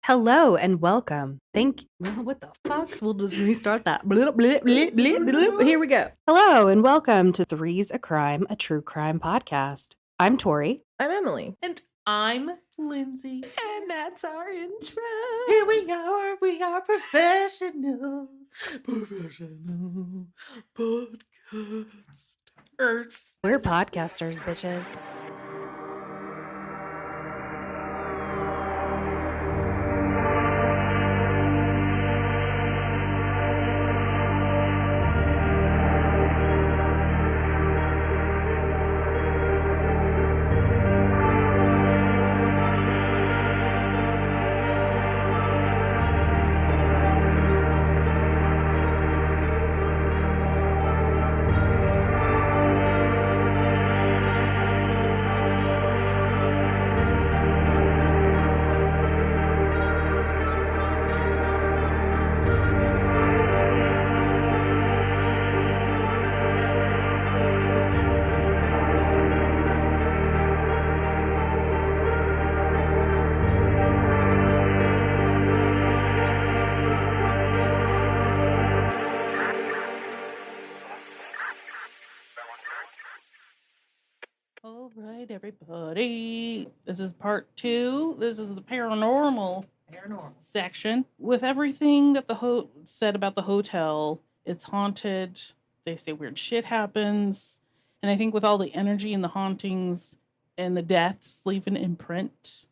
Hello and welcome. What the fuck? We'll just restart that. Blip, blip, blip, blip, blip. Here we go. Hello and welcome to Three's a Crime, a True Crime podcast. I'm Tori. I'm Emily. And I'm Lindsey. And that's our intro. Here we are professional podcasters. We're podcasters, bitches. All right, everybody. This is part 2. This is the paranormal section. With everything that the said about the hotel, it's haunted. They say weird shit happens. And I think with all the energy and the hauntings and the deaths leave an imprint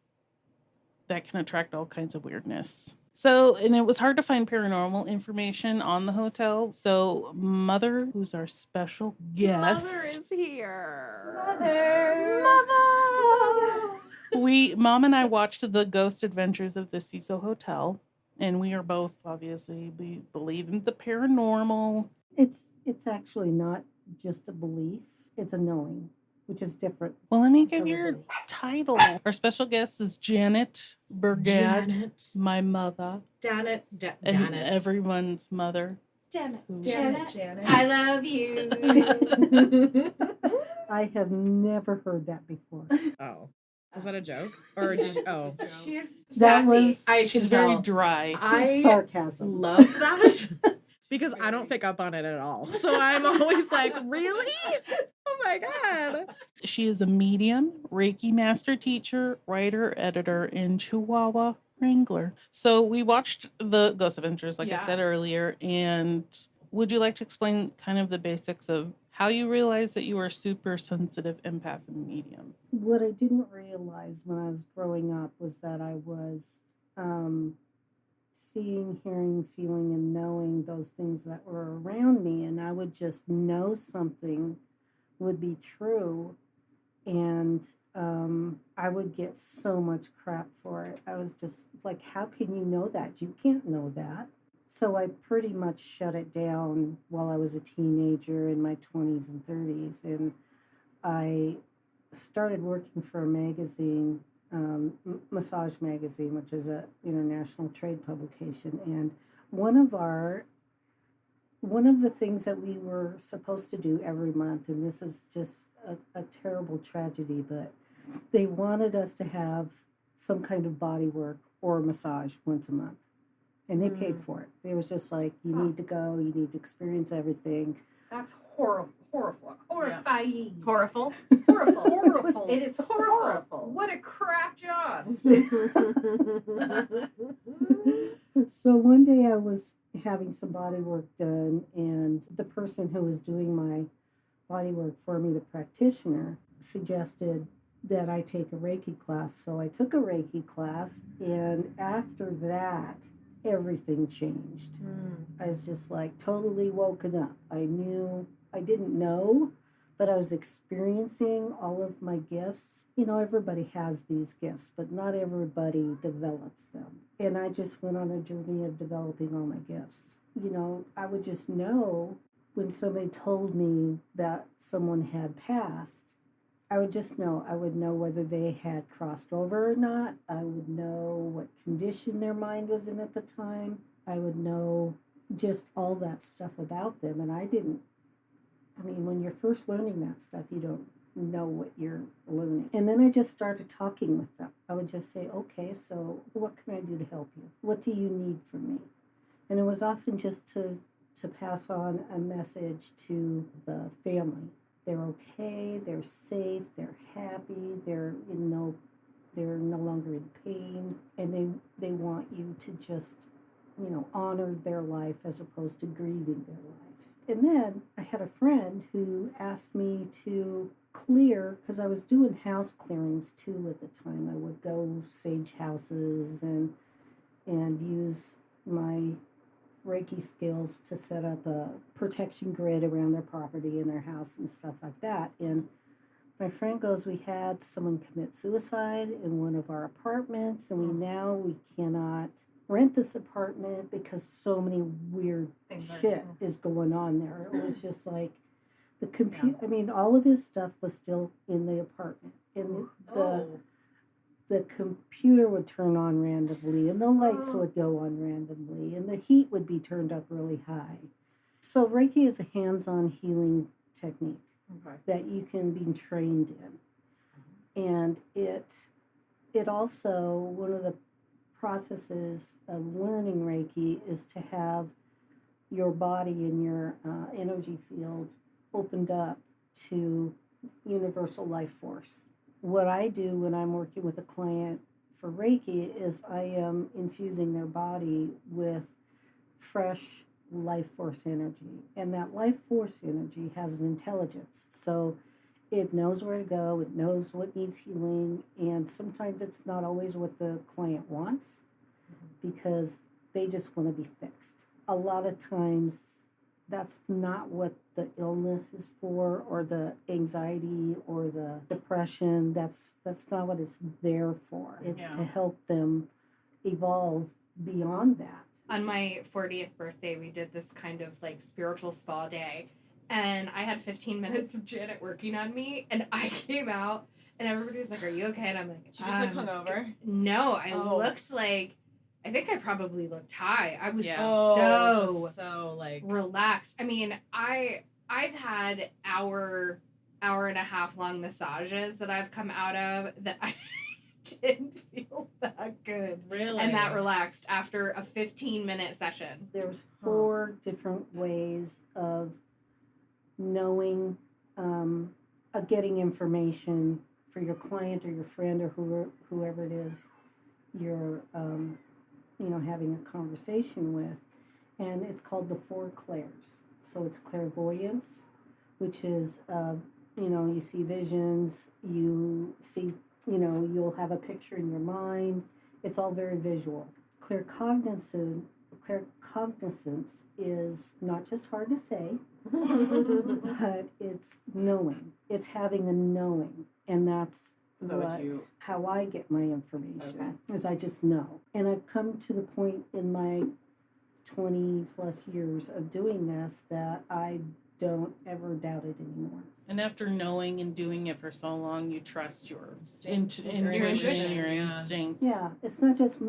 that can attract all kinds of weirdness. So, and it was hard to find paranormal information on the hotel. So, Mother, who's our special guest. Mother is here. Mother. Mom and I watched the Ghost Adventures of the Cecil Hotel. And we are both, obviously, we believe in the paranormal. It's actually not just a belief. It's a knowing, which is different. Well, let me give your title. Our special guest is janetburgad, my mother. Janet. And everyone's mother. Janet. I love you. I have never heard that before. Oh. Was that a joke? Or just, oh. She's That sassy. was She's very dry. I sarcasm. love that because I don't pick up on it at all. So I'm always like, really? Oh my God. She is a medium, Reiki master teacher, writer, editor, and Chihuahua wrangler. So we watched the Ghost Adventures, like I said earlier, and would you like to explain kind of the basics of how you realized that you were a super sensitive empath and medium? What I didn't realize when I was growing up was that I was seeing, hearing, feeling, and knowing those things that were around me. And I would just know something would be true. And I would get so much crap for it. I was just like, how can you know that? You can't know that. So I pretty much shut it down while I was a teenager in my 20s and 30s. And I started working for a magazine, Massage Magazine, which is an international trade publication. And one of the things that we were supposed to do every month, and this is just a terrible tragedy, but they wanted us to have some kind of body work or massage once a month. And they paid for it. It was just like, you need to go, you need to experience everything. That's horrible. Horrifying. Horrible. Horrible. It is horrible. What a crap job. So one day I was having some body work done, and the person who was doing my body work for me, the practitioner, suggested that I take a Reiki class. So I took a Reiki class, and after that, everything changed. I was just like totally woken up. I didn't know, but I was experiencing all of my gifts. You know, everybody has these gifts, but not everybody develops them. And I just went on a journey of developing all my gifts. You know, I would just know when somebody told me that someone had passed. I would just know. I would know whether they had crossed over or not. I would know what condition their mind was in at the time. I would know just all that stuff about them. And I mean, when you're first learning that stuff, you don't know what you're learning. And then I just started talking with them. I would just say, okay, so what can I do to help you? What do you need from me? And it was often just to pass on a message to the family. They're okay, they're safe, they're happy, they're no longer in pain, and they want you to just, honor their life as opposed to grieving their life. And then I had a friend who asked me to clear, because I was doing house clearings too at the time. I would go sage houses and use my Reiki skills to set up a protection grid around their property and their house and stuff like that. And my friend goes, we had someone commit suicide in one of our apartments, and we cannot rent this apartment because so many weird shit is going on there. It was just like the computer. I mean, all of his stuff was still in the apartment, and the computer would turn on randomly, and the lights would go on randomly, and the heat would be turned up really high. So Reiki is a hands-on healing technique that you can be trained in. And it also, one of the processes of learning Reiki is to have your body and your energy field opened up to universal life force. What I do when I'm working with a client for Reiki is I am infusing their body with fresh life force energy. And that life force energy has an intelligence. So it knows where to go, it knows what needs healing, and sometimes it's not always what the client wants because they just want to be fixed. A lot of times that's not what the illness is for, or the anxiety or the depression. That's not what it's there for. It's to help them evolve beyond that. On my 40th birthday, we did this kind of like spiritual spa day, and I had 15 minutes of Janet working on me, and I came out and everybody was like, "Are you okay?" And I'm like, She just looked hungover. No, I looked like, I think I probably looked high. I was so like relaxed. I mean, I've had hour and a half long massages that I've come out of that I didn't feel that good. Really? And that relaxed after a 15-minute session. There's 4 different ways of knowing, getting information for your client or your friend or whoever it is you're, having a conversation with. And it's called the 4 clairs. So it's clairvoyance, which is, you see visions, you see, you'll have a picture in your mind. It's all very visual. Claircognizance is not just hard to say, but it's knowing. It's having a knowing. And that's how I get my information, is I just know. And I've come to the point in my 20 plus years of doing this that I don't ever doubt it anymore. And after knowing and doing it for so long, you trust your intuition, your instinct. Yeah, it's not just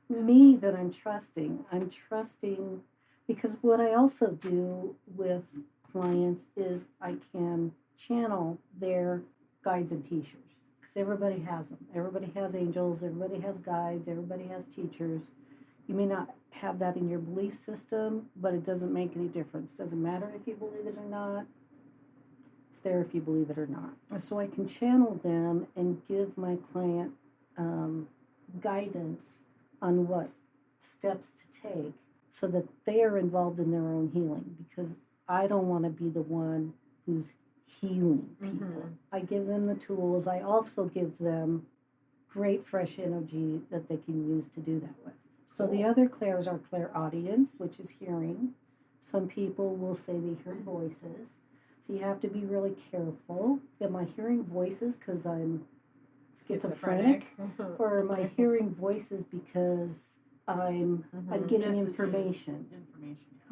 me that I'm trusting. I'm trusting because what I also do with clients is I can channel their guides and teachers. Because everybody has them. Everybody has angels, everybody has guides, everybody has teachers. You may not have that in your belief system, but it doesn't make any difference. Doesn't matter if you believe it or not. It's there if you believe it or not. So I can channel them and give my client guidance on what steps to take so that they are involved in their own healing, because I don't want to be the one who's healing people. I give them the tools. I also give them great fresh energy that they can use to do that with. So the other clairs are clairaudience, which is hearing. Some people will say they hear voices. So you have to be really careful. Am I hearing voices because I'm schizophrenic? Or am I hearing voices because I'm getting information?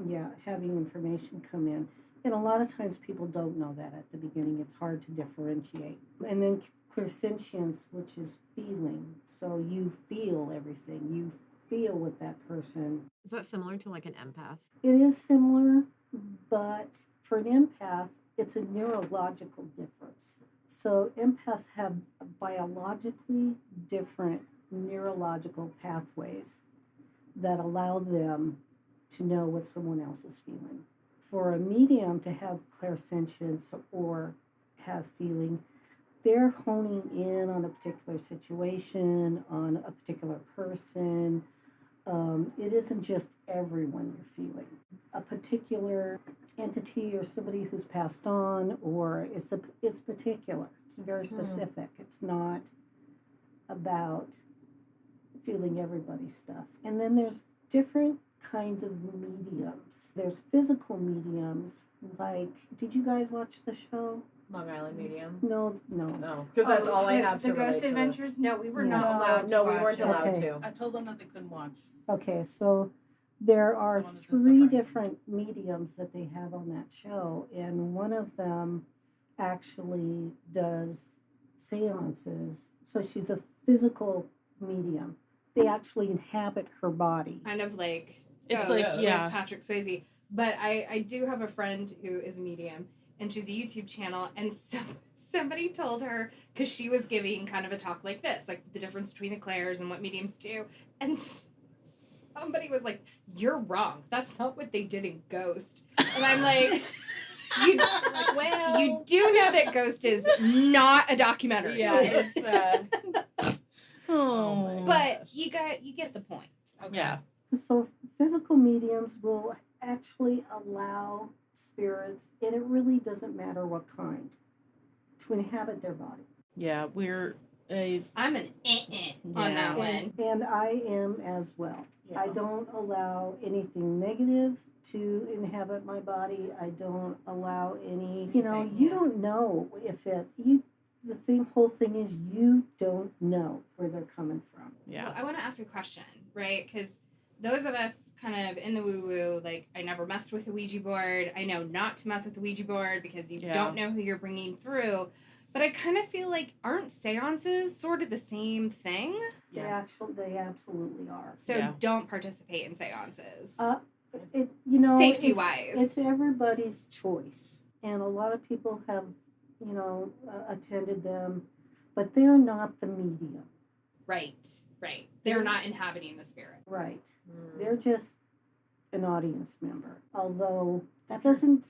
Yeah, having information come in. And a lot of times people don't know that at the beginning. It's hard to differentiate. And then clairsentience, which is feeling. So you feel everything. You feel with that person. Is that similar to like an empath? It is similar, but for an empath, it's a neurological difference. So empaths have biologically different neurological pathways that allow them to know what someone else is feeling. For a medium to have clairsentience or have feeling, they're honing in on a particular situation, on a particular person. It isn't just everyone you're feeling. A particular entity or somebody who's passed on, or it's particular. It's very specific. It's not about feeling everybody's stuff. And then there's different kinds of mediums. There's physical mediums, like, did you guys watch the show? Long Island Medium? No. No, because that's all I have to The relate Ghost to Adventures? No, we were No. not allowed to No, we watch weren't it. allowed Okay. to. I told them that they couldn't watch. Okay, so there are Someone that's 3 different. different mediums that they have on that show, and one of them actually does seances. So she's a physical medium. They actually inhabit her body. Kind of like It's Ghost like, with yeah. Patrick Swayze. But I do have a friend who is a medium, and she's a YouTube channel, and somebody told her, because she was giving kind of a talk like this, like the difference between the clairs and what mediums do, and somebody was like, "You're wrong. That's not what they did in Ghost." And I'm like, you do know that Ghost is not a documentary. Yeah. It's Oh, my but you get the point. Okay. yeah. So physical mediums will actually allow spirits, and it really doesn't matter what kind, to inhabit their body. Yeah, we're a I'm an on that one. And I am as well. I don't allow anything negative to inhabit my body. I don't allow any, you don't know if whole thing is you don't know where they're coming from. yeah. Well, I want to ask a question, right? Because those of us kind of in the woo-woo, like, I never messed with a Ouija board. I know not to mess with the Ouija board because you don't know who you're bringing through. But I kind of feel like, aren't seances sort of the same thing? Yes. They absolutely are. So don't participate in seances. Safety-wise. Safety-wise. It's everybody's choice. And a lot of people have, attended them, but they're not the medium. Right. They're not inhabiting the spirit. Right. They're just an audience member. Although that doesn't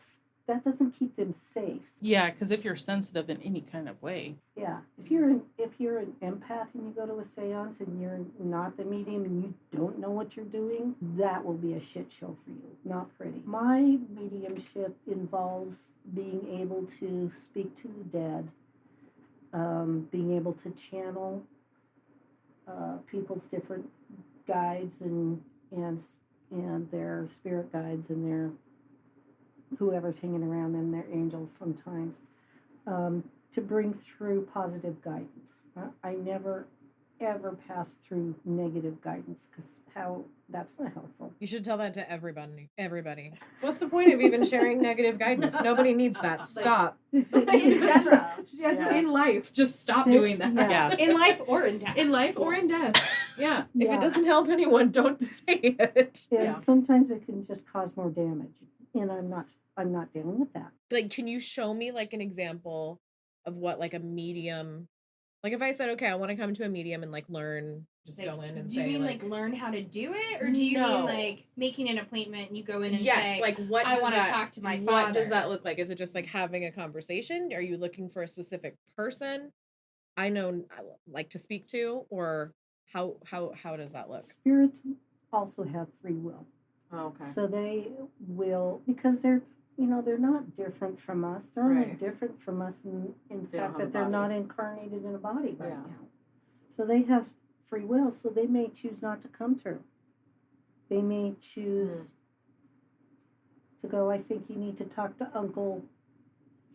keep them safe. Yeah, because if you're sensitive in any kind of way. Yeah. If you're an empath and you go to a seance and you're not the medium and you don't know what you're doing, that will be a shit show for you. Not pretty. My mediumship involves being able to speak to the dead, being able to channel people's different guides and their spirit guides and their whoever's hanging around them, their angels sometimes, to bring through positive guidance. I never ever pass through negative guidance because that's not helpful. You should tell that to everybody. What's the point of even sharing negative guidance? Nobody needs that. Stop. In general. In life, just stop doing that. Yeah. In life or in death. In life or in death. Yeah. If Yeah. it doesn't help anyone, don't say it. And sometimes it can just cause more damage, and I'm not dealing with that. Like, can you show me like an example of what like a medium, like if I said, okay, I want to come to a medium and like learn, just Like, go in and do say you mean like learn how to do it, or do you mean like making an appointment and you go in and say, like what I does want to that- talk to my father? What does that look like? Is it just like having a conversation? Are you looking for a specific person I like to speak to, or how does that look? Spirits also have free will. Oh, okay. So they will, because they're not different from us. They're only Right. different from us in the They don't fact have that a they're not body. incarnated in a body right Yeah. now. So they have free will, so they may choose not to come through. They may choose to go, I think you need to talk to Uncle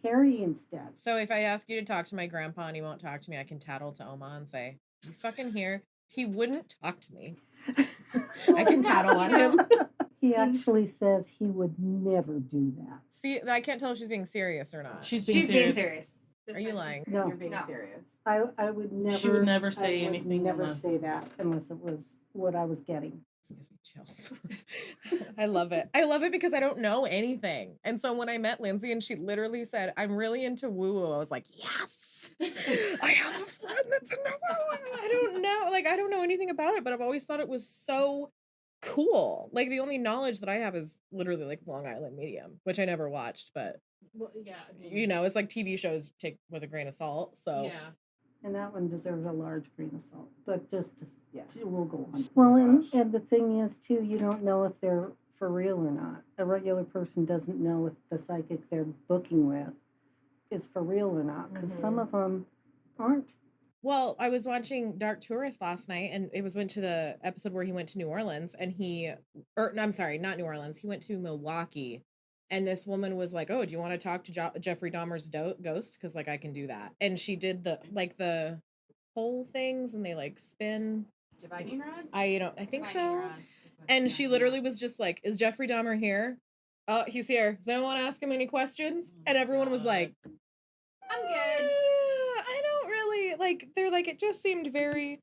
Harry instead. So if I ask you to talk to my grandpa and he won't talk to me, I can tattle to Oma and say, "You fucking here." He wouldn't talk to me. I can tattle on him. He actually says he would never do that. See, I can't tell if she's being serious or not. She's She's being serious. Are you lying? No. You're being No. serious. I would never. She would never I say would anything Never unless- say that unless it was what I was getting. This gives me chills. I love it. I love it because I don't know anything. And so when I met Lindsey and she literally said, I'm really into woo-woo, I was like, yes, I have a friend that's into woo-woo. I don't know. Like, I don't know anything about it, but I've always thought it was so cool. Like, the only knowledge that I have is literally like Long Island Medium, which I never watched, but Well, yeah. I mean, you know, it's like TV shows take with a grain of salt. So Yeah. And that one deserves a large grain of salt. But Yeah. we'll go on. Oh Well, my and, gosh. and the thing is, too, you don't know if they're for real or not. A regular person doesn't know if the psychic they're booking with is for real or not, because some of them aren't. well, I was watching Dark Tourist last night, and it went to the episode where he went to New Orleans, and I'm sorry, not New Orleans. He went to Milwaukee, and this woman was like, "Oh, do you want to talk to Jeffrey Dahmer's ghost? Because like I can do that." And she did the whole things, and they like spin. Dividing rods? I think Dividing so. rods is what And it's she called. literally was just like, "Is Jeffrey Dahmer here? Oh, he's here. Does anyone want to ask him any questions?" And everyone was like, I'm good. I don't really like. They're like, it just seemed very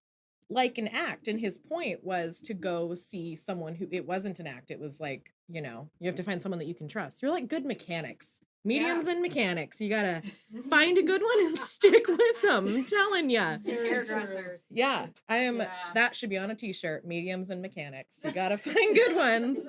like an act, and his point was to go see someone who it wasn't an act. It was like, you know, you have to find someone that you can trust. You're like good mechanics, mediums and mechanics. You gotta find a good one and stick with them. I'm telling ya. Hairdressers. Yeah, I am. Yeah. That should be on a T-shirt. Mediums and mechanics. You gotta find good ones.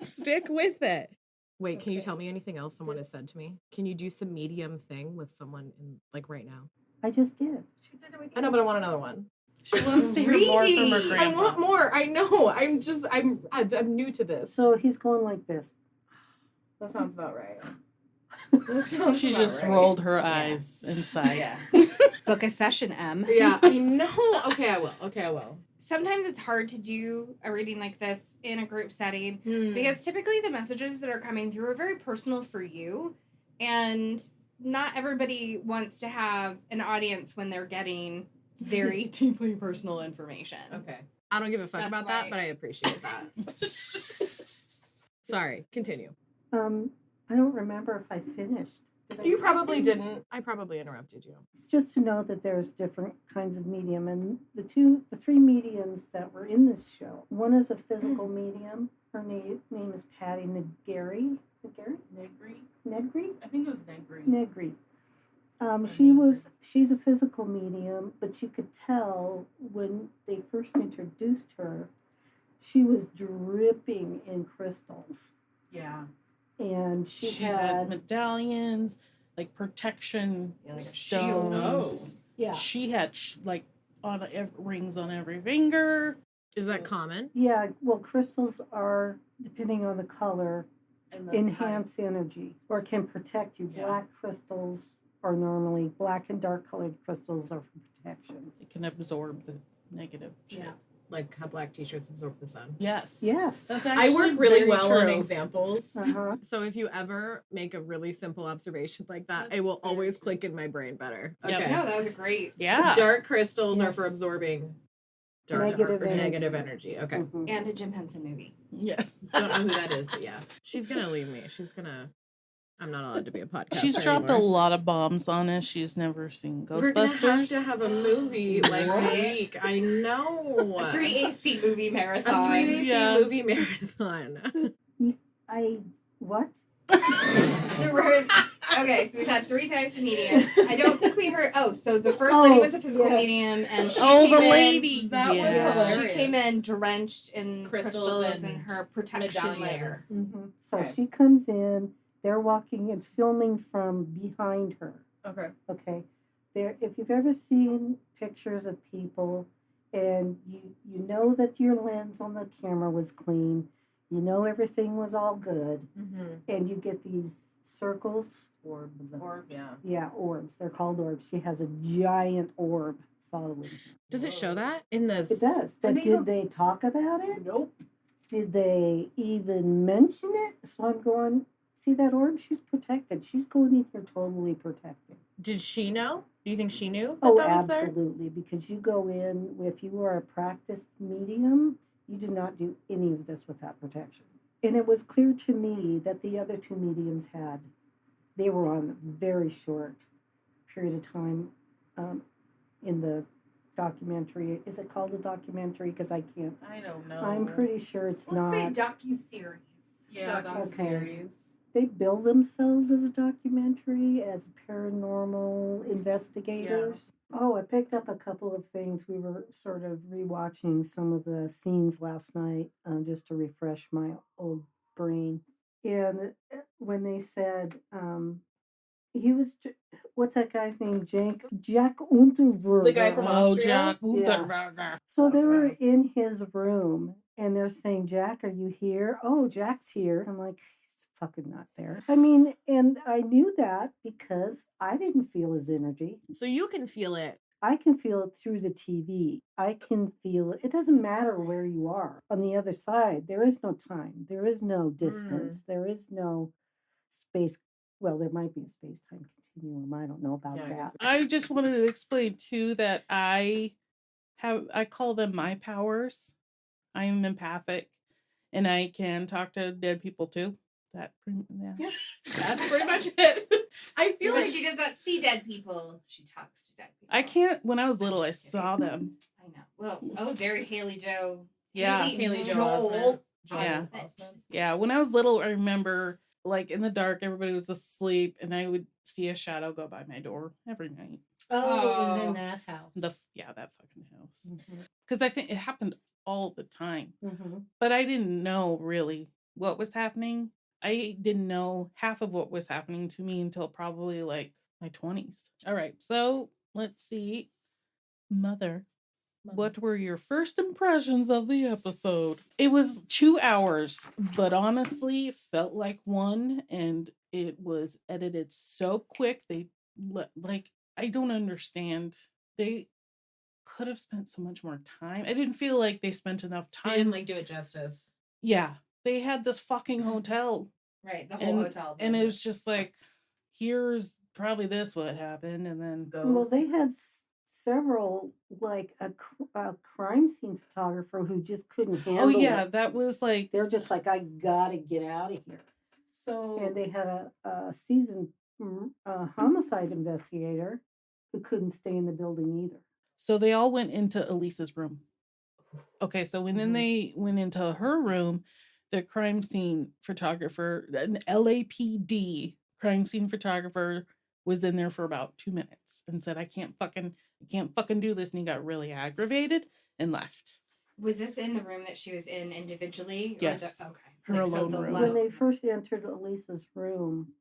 Stick with it. Wait, can you tell me anything else someone has said to me? Can you do some medium thing with someone in like right now? I just did. She did it with I know, you. but I want another one. She wants to hear more from her Greedy. grandpa. I want more. I know. I'm new to this. So he's going like this. That sounds about right. She just rolled her eyes inside. Yeah. Book a session, M. Yeah, I know. Okay, I will. Sometimes it's hard to do a reading like this in a group setting Hmm. because typically the messages that are coming through are very personal for you, and not everybody wants to have an audience when they're getting very deeply personal information. Okay. I don't give a fuck That's about why- that, but I appreciate that. Sorry, continue. I don't remember if I finished. Did I You finish? probably didn't. I probably interrupted you. It's just to know that there's different kinds of medium, and the three mediums that were in this show. One is a physical medium. Her name is Patty Negri. Negri? Negri? I think it was Negri. Negri. She's a physical medium, but you could tell when they first introduced her, she was dripping in crystals, Yeah. and She she had had medallions, like protection Yeah, like a shield. stones. yeah. She had like rings on every finger. Is that common? Yeah, well, crystals are, depending on the color, And the enhance energy or can protect you. Yeah. Black crystals are normally, black and dark colored crystals are for protection. It can absorb the negative shit. Yeah. Like how black t-shirts absorb the sun. Yes. Yes. That's I actually work really very well true. on examples. Uh-huh. So if you ever make a really simple observation like that, That's it will very always true. click in my brain better. Yep. Okay. No, that was a great. Yeah. Dark crystals are Yes. for absorbing Negative or energy. negative energy. Okay. Mhm. And a Jim Henson movie. Yes. Don't know who that is, but yeah. She's gonna leave me. I'm not allowed to be a podcast. She's dropped a lot of bombs on us. She's never seen Ghostbusters. We're gonna have to have a movie like What? a week. I know. A 3 AC movie A marathon. 3 AC Yeah. movie marathon. What? So okay, so we've had 3 types of mediums. I don't think we heard. Oh, so the first lady was a physical yes. medium, and she Oh, came the in, lady. That was Yeah. hilarious. She came in drenched in Crystals crystals and and her protection medallions. layer. Mm-hmm. So Okay. she comes in, they're walking and filming from behind her. Okay. Okay. There, if you've ever seen pictures of people and you know that your lens on the camera was clean, you know everything was all good, Mm-hmm. and you get these circles, Yeah. yeah, orbs. They're called orbs. She has a giant orb following her. Does it show that in It the? does. But did they talk about it? Nope. Did they even mention it? So I'm going, see that orb? She's protected. She's going in here totally protected. Did she know? Do you think she knew that Oh, that was there? absolutely. Because you go in, if you are a practiced medium, you do not do any of this without protection. And it was clear to me that the other 2 mediums they were on very short period of time in the documentary. Is it called a documentary? Because I can't. I don't know. I'm pretty sure it's Let's say not. docu-series. Yeah, docu-series. They bill themselves as a documentary, as paranormal investigators. Oh, I picked up a couple of things. We were sort of rewatching some of the scenes last night just to refresh my old brain. And when they said he was, what's that guy's name? Jack Unterberger. The guy from Oh, Austria? Jack. Yeah. So they were in his room and they're saying, Jack, are you here? Oh, Jack's here. I'm like, he's fucking not there. I mean, and I knew that because I didn't feel his energy. So you can feel it. I can feel it through the TV. I can feel it. It doesn't matter where you are. On the other side, there is no time. There is no distance. There is no space. Well, there might be a space-time continuum. I don't know about that. I just wanted to explain too that I call them my powers. I am empathic and I can talk to dead people too. That's pretty much it. I feel But like she does not see dead people. She talks to dead people. I can't. When I was little, I just saw them. I know. Well, very Haley Joe. Yeah. Haley Joel. Yeah. Osment. Yeah. When I was little, I remember like in the dark, everybody was asleep, and I would see a shadow go by my door every night. Oh, it was in that house. That fucking house. Because I think it happened all the time, Mm-hmm. but I didn't know really what was happening. I didn't know half of what was happening to me until probably like my 20s. All right, so let's see. Mother, what were your first impressions of the episode? It was 2 hours, but honestly, it felt like one, and it was edited so quick. They like, I don't understand. They could have spent so much more time. I didn't feel like they spent enough I time. didn't like do it justice. Yeah, they had this fucking hotel. Right, the whole hotel. And it was just like, here's probably this what happened, and then goes. Well, they had several, like a crime scene photographer who just couldn't handle it. Oh yeah, that was like, they're just like, I gotta get out of here. So And they had a seasoned homicide investigator who couldn't stay in the building either. So they all went into Elisa's room. Okay, so when then they went into her room, the crime scene photographer, an LAPD crime scene photographer, was in there for about 2 minutes and said, I can't fucking do this. And he got really aggravated and left. Was this in the room that she was in individually? Yes. Okay. Her alone room. When they first entered Elisa's room,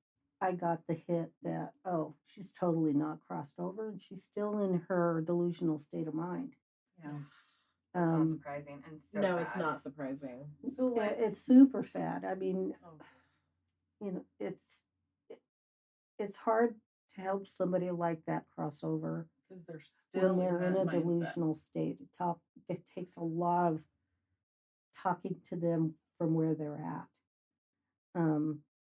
I got the hit that, oh, she's totally not crossed over and she's still in her delusional state of mind. Yeah. That's not surprising and so sad. It's not surprising. So it's super sad. I mean, you know, it's hard to help somebody like that cross over because they're still when they're in a mindset. delusional state. It takes a lot of talking to them from where they're at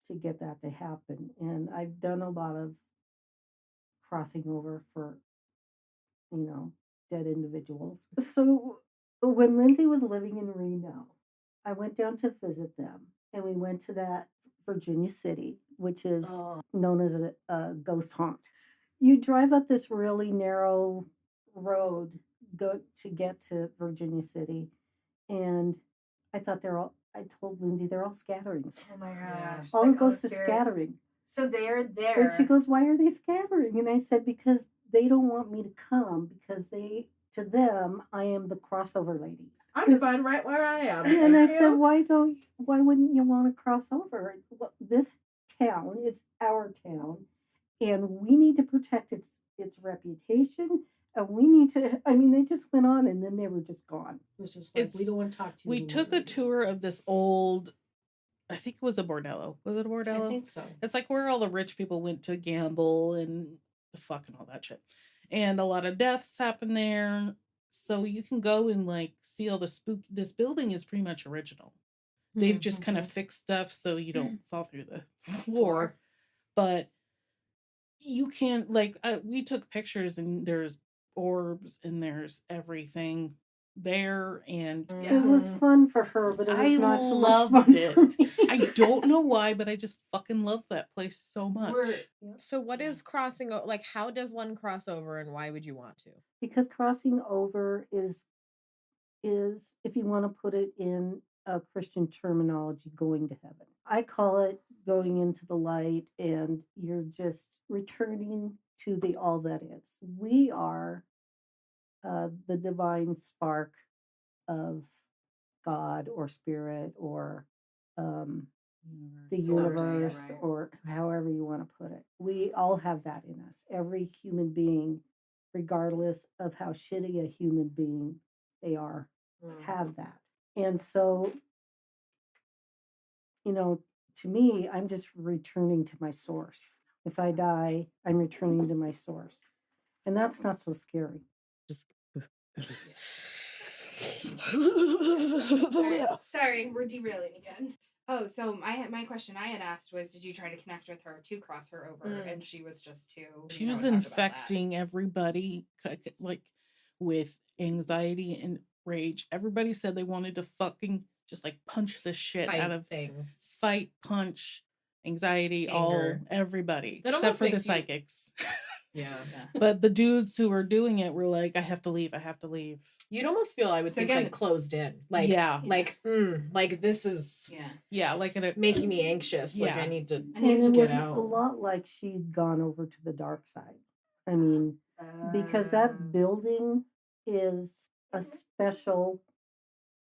to get that to happen. And I've done a lot of crossing over for, you know, dead individuals. So when Lindsey was living in Reno, I went down to visit them, and we went to that Virginia City, which is known as a ghost haunt. You drive up this really narrow road to get to Virginia City, and I told Lindsey they're all scattering. Oh my gosh. All the ghosts are scattering. So they're there. And she goes, why are they scattering? And I said, because they don't want me to come, because to them, I am the crossover lady. I'm fine right where I am. And I said, why wouldn't you want to cross over? Well, this town is our town, and we need to protect its reputation. And we need to, I mean, they just went on and then they were just gone. It was just like, we don't want to talk to you. We took a tour of this old, I think it was a bordello. Was it a bordello? I think so. It's like where all the rich people went to gamble and fuck and all that shit. And a lot of deaths happen there. So you can go and like see all the spook. This building is pretty much original. They've just kind of fixed stuff so you don't fall through the floor. But you can't, like, we took pictures and there's orbs and there's everything. there, and It was fun for her, but it was I not so much loved fun for it. me. I don't know why, but I just fucking love that place so much. So what is crossing over? Like, how does one cross over, and why would you want to? Because crossing over is if you want to put it in a Christian terminology, going to heaven. I call it going into the light, and you're just returning to the all that is. We are the divine spark of God or spirit or the universe, right. or however you want to put it. We all have that in us. Every human being, regardless of how shitty a human being they are, have that. And so, to me, I'm just returning to my source. If I die, I'm returning to my source. And that's not so scary. Just Sorry, we're derailing again. Oh, so my question I had asked was, did you try to connect with her to cross her over? And she was just too. She was infecting everybody, like, with anxiety and rage. Everybody said they wanted to fucking just like punch the shit out of things. Fight, punch, anxiety, Anger. everybody, That except almost for the makes you- psychics. Yeah. But the dudes who were doing it were like, I have to leave. I have to leave. You'd almost feel, I would So think, again- like closed in. Like, Yeah. like this is Yeah, like making me anxious. Like, Yeah. I need to And And his it get was out. a lot like she'd gone over to the dark side. I mean, because that building is a special,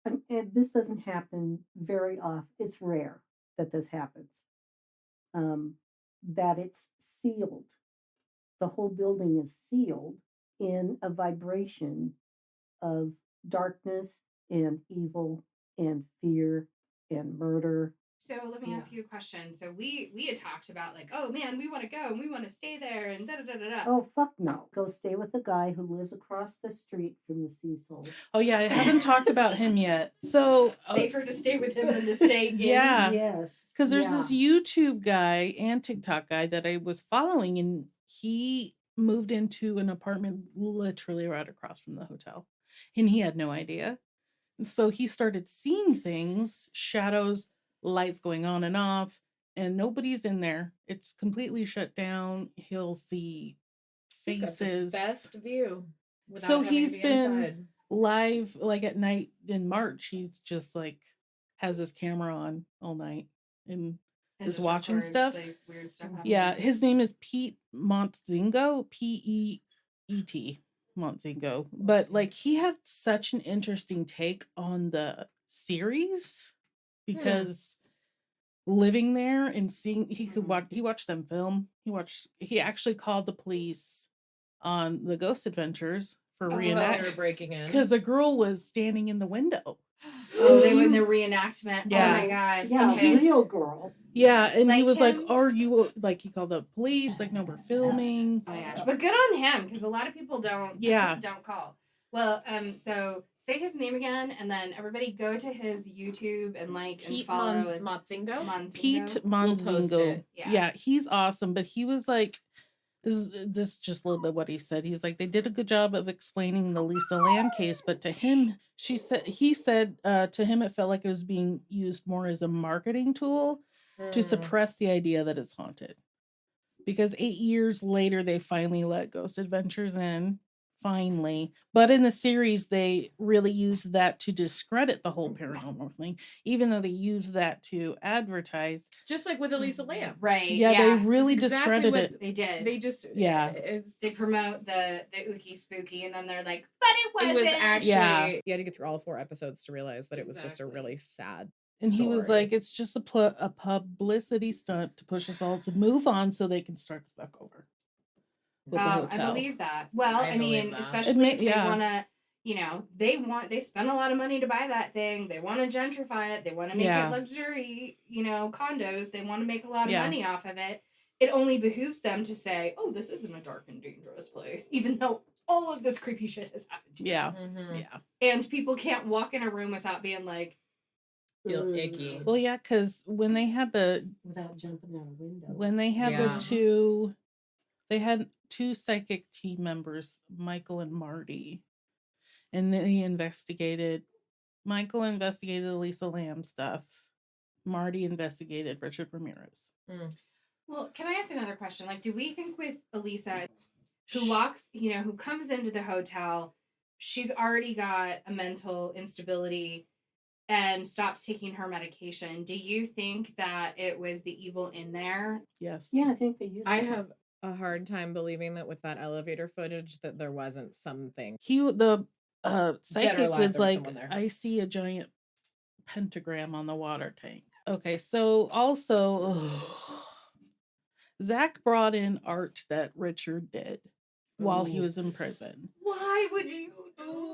and this doesn't happen very often. It's rare that this happens. That it's sealed. The whole building is sealed in a vibration of darkness and evil and fear and murder. So let me ask you a question. So we had talked about like, oh man, we want to go and we want to stay there and da da da da da. Oh, fuck no. Go stay with the guy who lives across the street from the Cecil. Oh yeah, I haven't talked about him yet. So Safer to stay with him than to stay in. Yeah. Yes. because there's this YouTube guy and TikTok guy that I was following, and he moved into an apartment literally right across from the hotel, and he had no idea. So he started seeing things, shadows, lights going on and off, and nobody's in there. It's completely shut down. He'll see He's got the faces. best view. without So having to he's be been inside. live, like at night in March. He's just like has his camera on all night and And is just watching records, stuff. like, weird stuff happening. Yeah, his name is Peet Montzingo, Peet Montzingo. But like he had such an interesting take on the series because living there and seeing he watched them film. He actually called the police on the Ghost Adventures for They reenact were breaking in. because a girl was standing in the window. Oh, they were in the reenactment. Yeah. Oh my god. Yeah, Okay. real girl. Yeah, and he Like was like, him? "Are you like?" He called the police. He's like, "No, we're filming." Oh my gosh. But good on him, because a lot of people don't Yeah. don't call. Well, so say his name again, and then everybody go to his YouTube and like and Peet follow and Montzingo? Peet Montzingo. post Montzingo. it. Yeah. He's awesome. But he was like, this is just a little bit what he said. He's like, they did a good job of explaining the Lisa Lamb case, but to him, he said to him it felt like it was being used more as a marketing tool to suppress the idea that it's haunted. Because 8 years later, they finally let Ghost Adventures in. Finally. But in the series, they really used that to discredit the whole paranormal thing, even though they used that to advertise. Just like with Elisa Lamb. Right. Yeah, Yeah. they really That's exactly discredited what it. They did. They just They promote the ookie spooky, and then they're like, but it it wasn't. was actually Yeah. you had to get through all 4 episodes to realize that it was just a Exactly. really sad And he was story. like, it's just a publicity stunt to push us all to move on so they can start the fuck over with the I hotel. believe that. Well, I I believe mean, that. especially if they Yeah. want to, they spend a lot of money to buy that thing. They want to gentrify it. They want to make Yeah. it luxury, condos. They want to make a lot of Yeah. money off of it. It only behooves them to say, oh, this isn't a dark and dangerous place, even though all of this creepy shit has happened to Yeah. them. Yeah. And people can't walk in a room without being like, Feel "Ugh." icky. Well, yeah, because when they had Without jumping out a window. Yeah. they had 2 psychic team members, Michael and Marty. And then he investigated. Michael investigated Elisa Lamb stuff. Marty investigated Richard Ramirez. Well, can I ask another question? Like, do we think with Elisa, who walks, who comes into the hotel, she's already got a mental instability and stops taking her medication. Do you think that it was the evil in there? Yes. Yeah, I think they used I it. have a hard time believing that with that elevator footage that there wasn't something. The Dead or psychic alive, was there was like, someone there. I see a giant pentagram on the water tank. Okay, so also Zach brought in art that Richard did while he Ooh. was in prison. Why would you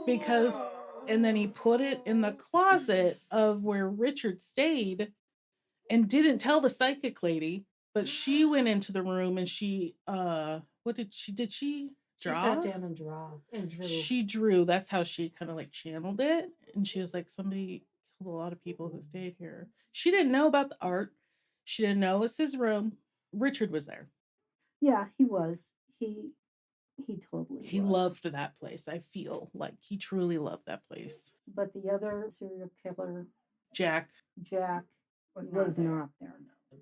Because and then he put it in the closet of where Richard stayed and didn't tell the psychic lady, but she went into the room and she what did she draw? She sat down and drew. She drew. That's how she kind of like channeled it. And she was like, somebody killed a lot of people who stayed here. She didn't know about the art. She didn't know it was his room. Richard was there. Yeah, he was. He totally He was. loved that place. I feel like he truly loved that place. But the other serial killer, Jack. was not there.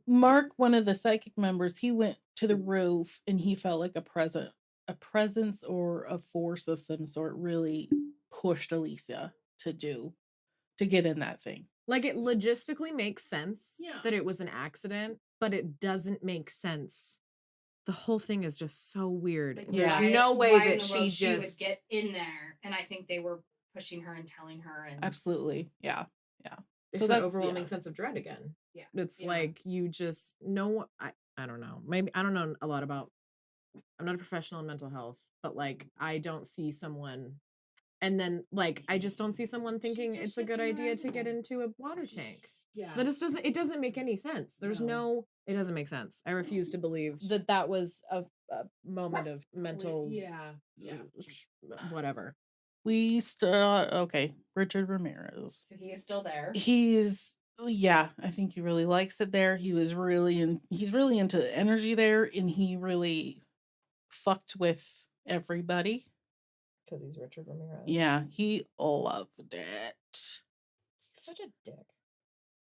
Mark, one of the psychic members, he went to the roof and he felt like a presence or a force of some sort really pushed Alicia to get in that thing. Like, it logistically makes sense Yeah. that it was an accident, but it doesn't make sense. The whole thing is just so weird. Like, There's why- no way why in that the she world just would get in there, and I think they were pushing her and telling her. And Absolutely. Yeah. it's So that that's- overwhelming yeah. sense of dread again. Yeah. It's Yeah. like you just know. I don't know. Maybe I don't know a lot about. I'm not a professional in mental health, but like I don't see someone, and then like I just don't see someone thinking it's a good idea to get into a water tank. Yeah. That just doesn't. It doesn't make any sense. There's no. It doesn't make sense. I refuse to believe that that was a moment of mental. Yeah. Whatever. Okay, Richard Ramirez. so he is still there. I think he really likes it there. He's really into the energy there, and he really fucked with everybody. Because he's Richard Ramirez. Yeah, he loved it. He's such a dick.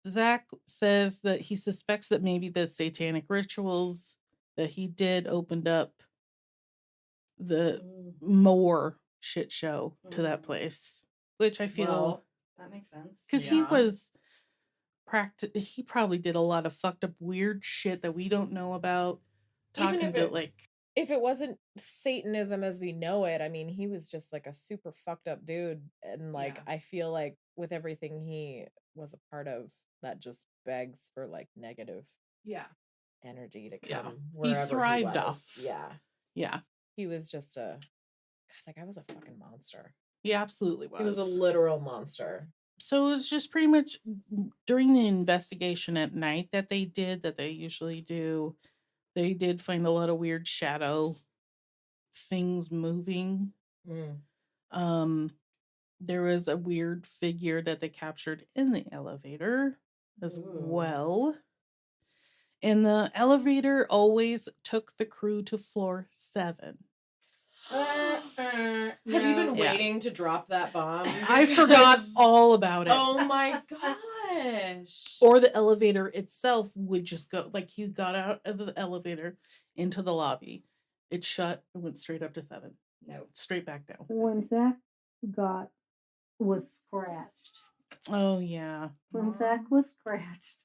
Zach says that he suspects that maybe the satanic rituals that he did opened up the more shit show to that place, which I feel Well, that makes sense. because he probably did a lot of fucked up weird shit that we don't know about. Even Talking if to it- like If it wasn't Satanism as we know it, I mean, he was just like a super fucked up dude. And like, Yeah. I feel like with everything he was a part of, that just begs for like negative energy to Yeah. come. He Wherever thrived was. off. Yeah. He was just God, that guy was a fucking monster. he absolutely was. He was a literal monster. So it's just pretty much during the investigation at night that they usually do. They did find a lot of weird shadow things moving. There was a weird figure that they captured in the elevator as well. And the elevator always took the crew to floor 7. Have you been Yeah. waiting to drop that bomb? I forgot Because- all about it. Oh my gosh. Or the elevator itself would just go, like you got out of the elevator into the lobby. It shut and went straight up to 7. No. Straight back down. When Zach was scratched. Oh, yeah. When Zach was scratched,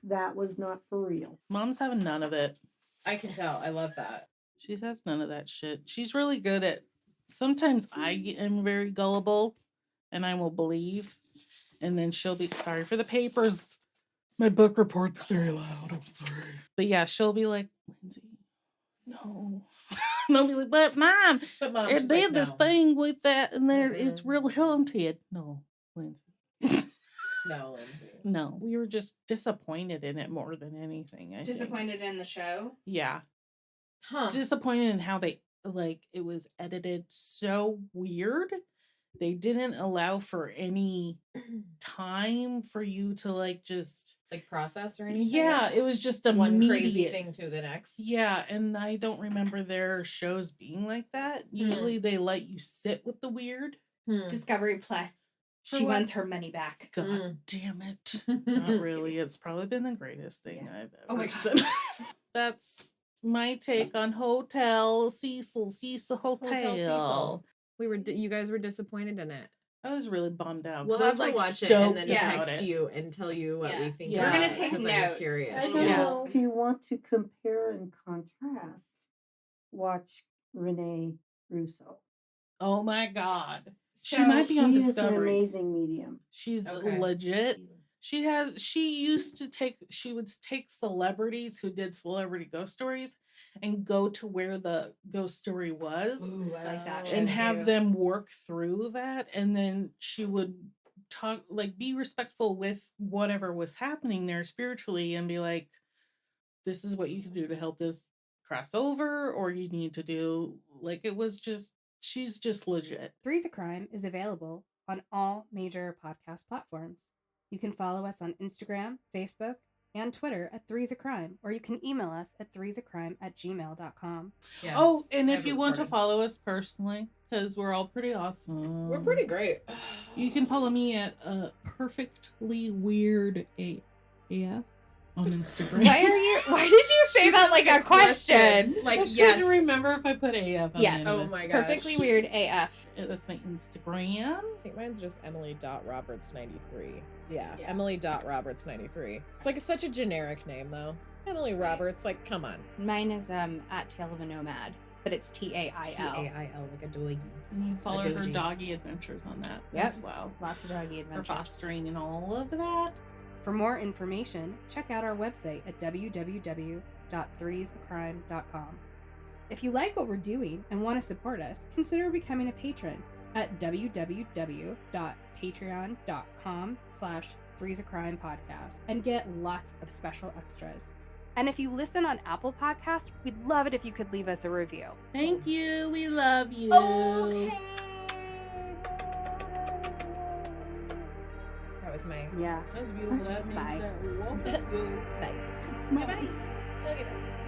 that was not for real. Mom's having none of it. I can tell. I love that. She has none of that shit. She's really good at, sometimes I am very gullible and I will believe. And then she'll be, sorry for the papers. My book report's very loud. I'm sorry. But yeah, she'll be like, Lindsay, no. And I'll be like, but mom, But mom, it she's did like, this no. thing with that and there, it's Mm-mm. real haunted. No, Lindsay. No, Lindsay. No, we were just disappointed in it more than anything. I think. Disappointed in the show. Yeah. Huh. Disappointed in how they it was edited so weird. They didn't allow for any time for you to just like process or anything? yeah, it was just a One crazy thing to the next. Yeah, and I don't remember their shows being like that. Usually they let you sit with the weird. Discovery Plus. For She what? wants her money back. God damn it. Not really. It's probably been the greatest thing I've ever Oh my God. done. That's my take on Cecil Hotel. Cecil. You guys were disappointed in it. I was really bummed out. We'll 'cause I have was, to like, watch it and then stoked about text it. you and tell you what we think. Yeah. We're gonna about it, take 'cause notes. I'm curious. I don't Yeah. know if you want to compare and contrast. Watch Rene Russo. Oh my God. She So- might be on She is an Discovery. amazing medium. She's Okay. legit. She would take celebrities who did celebrity ghost stories and go to where the ghost story was Ooh, I like that. and show have too. them work through that, and then she would talk, like, be respectful with whatever was happening there spiritually and be like, this is what you can do to help this cross over, or you need to do, like, it was just, she's just legit. Three's a Crime is available on all major podcast platforms. You can follow us on Instagram, Facebook, and Twitter at Three's a Crime, or you can email us at threesacrime@gmail.com. Yeah. Oh, and I if have you it want to recorded. follow us personally, because we're all pretty awesome. We're pretty great. You can follow me at perfectly weird AF on Instagram. Why did you say She's that like a question? Like, I yes. couldn't remember if I put AF on Yes. the end of Oh it. my gosh. Perfectly weird AF. That's my Instagram. I think mine's just Emily.Roberts93. Yeah, Yeah. Emily.Roberts93. It's like such a generic name though. Emily Roberts, like, come on. Mine is at Tail of a Nomad, but it's TAIL. T-A-I-L, like a doggy. And you follow her doji. doggy adventures on that Yep. as well. Lots of doggy Her adventures. fostering and all of that. For more information, check out our website at www.threesacrime.com. If you like what we're doing and want to support us, consider becoming a patron at www.patreon.com/threesacrime-podcast and get lots of special extras. And if you listen on Apple Podcasts, we'd love it if you could leave us a review. Thank you. We love you. That was my. Yeah. That was beautiful. That made Bye. that walk up good. Bye. Bye. Okay, bye.